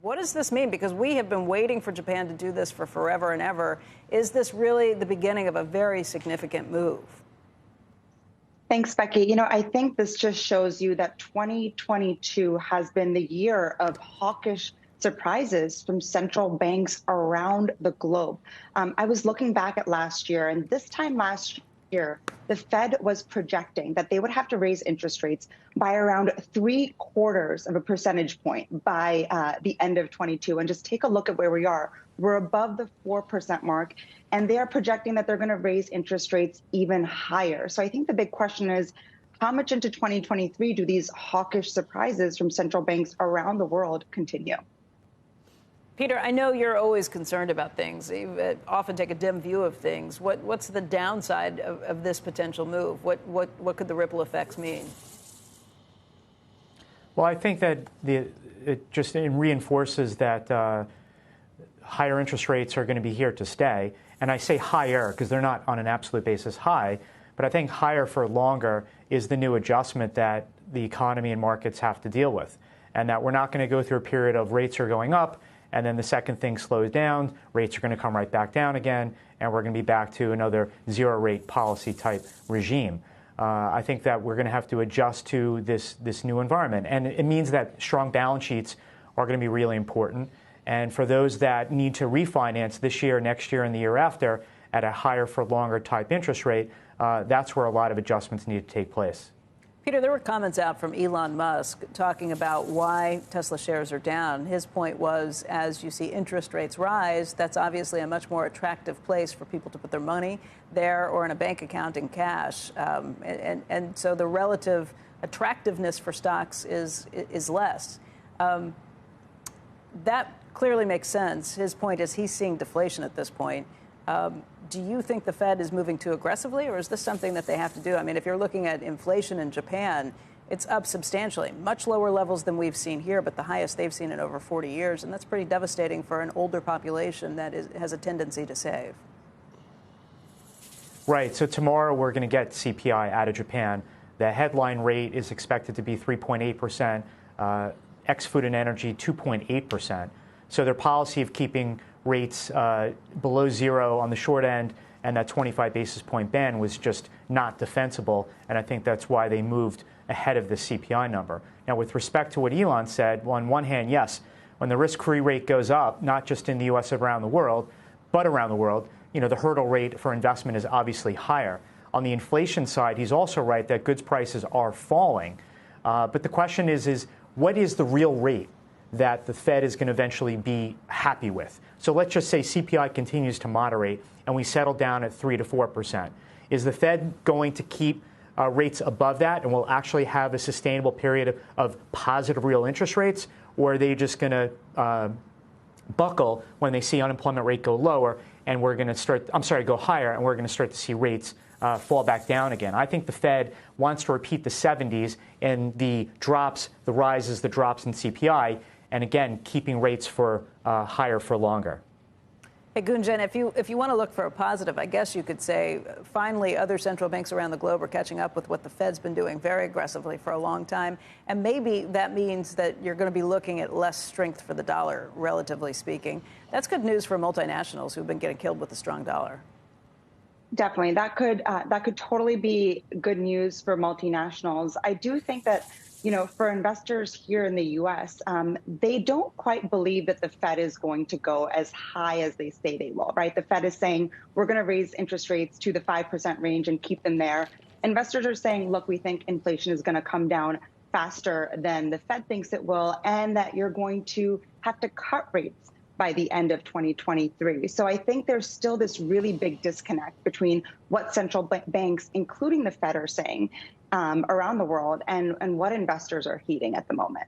What does this mean? Because we have been waiting for Japan to do this for forever and ever. Is this really the beginning of a very significant move? Thanks, Becky. I think this just shows you that 2022 has been the year of hawkish surprises from central banks around the globe. I was looking back at last year, and this time last year, the Fed was projecting that they would have to raise interest rates by around 3/4 of a percentage point by the end of 22. And just take a look at where we are. We're above the 4% mark, and they are projecting that they're going to raise interest rates even higher. So I think the big question is, how much into 2023 do these hawkish surprises from central banks around the world continue? Peter, I know you're always concerned about things. You often take a dim view of things. What's the downside of this potential move? What could the ripple effects mean? Well, I think that it just reinforces that higher interest rates are going to be here to stay. And I say higher because they're not on an absolute basis high, but I think higher for longer is the new adjustment that the economy and markets have to deal with. And that we're not going to go through a period of rates are going up, and then the second thing slows down, rates are going to come right back down again, and we're going to be back to another zero-rate policy type regime. I think that we're going to have to adjust to this new environment. And it means that strong balance sheets are going to be really important. And for those that need to refinance this year, next year, and the year after at a higher for longer type interest rate, that's where a lot of adjustments need to take place. Peter, there were comments out from Elon Musk talking about why Tesla shares are down. His point was, as you see interest rates rise, that's obviously a much more attractive place for people to put their money there or in a bank account in cash. And so the relative attractiveness for stocks is less. That clearly makes sense. His point is he's seeing deflation at this point. Do you think the Fed is moving too aggressively, or is this something that they have to do? I mean, if you're looking at inflation in Japan, it's up substantially, much lower levels than we've seen here, but the highest they've seen in over 40 years. And that's pretty devastating for an older population that has a tendency to save. Right. So tomorrow we're going to get CPI out of Japan. The headline rate is expected to be 3.8%, ex-food and energy 2.8%. So their policy of keeping rates below zero on the short end and that 25 basis point band was just not defensible. And I think that's why they moved ahead of the CPI number. Now, with respect to what Elon said, well, on one hand, yes, when the risk-free rate goes up, not just in the U.S. around the world, but around the world, the hurdle rate for investment is obviously higher. On the inflation side, he's also right that goods prices are falling. But the question is what is the real rate that the Fed is going to eventually be happy with? So let's just say CPI continues to moderate and we settle down at 3 to 4%. Is the Fed going to keep rates above that and will actually have a sustainable period of positive real interest rates? Or are they just going to buckle when they see unemployment rate go lower and we're going to go higher and we're going to start to see rates fall back down again? I think the Fed wants to repeat the 70s and the rises, the drops in CPI, and again, keeping rates for higher for longer. Hey, Gunjan, if you want to look for a positive, I guess you could say finally other central banks around the globe are catching up with what the Fed's been doing very aggressively for a long time. And maybe that means that you're going to be looking at less strength for the dollar, relatively speaking. That's good news for multinationals who've been getting killed with the strong dollar. Definitely. That could totally be good news for multinationals. I do think that, for investors here in the U.S., they don't quite believe that the Fed is going to go as high as they say they will, right? The Fed is saying we're going to raise interest rates to the 5% range and keep them there. Investors are saying, look, we think inflation is going to come down faster than the Fed thinks it will, and that you're going to have to cut rates by the end of 2023. So I think there's still this really big disconnect between what central banks, including the Fed, are saying around the world and what investors are heeding at the moment.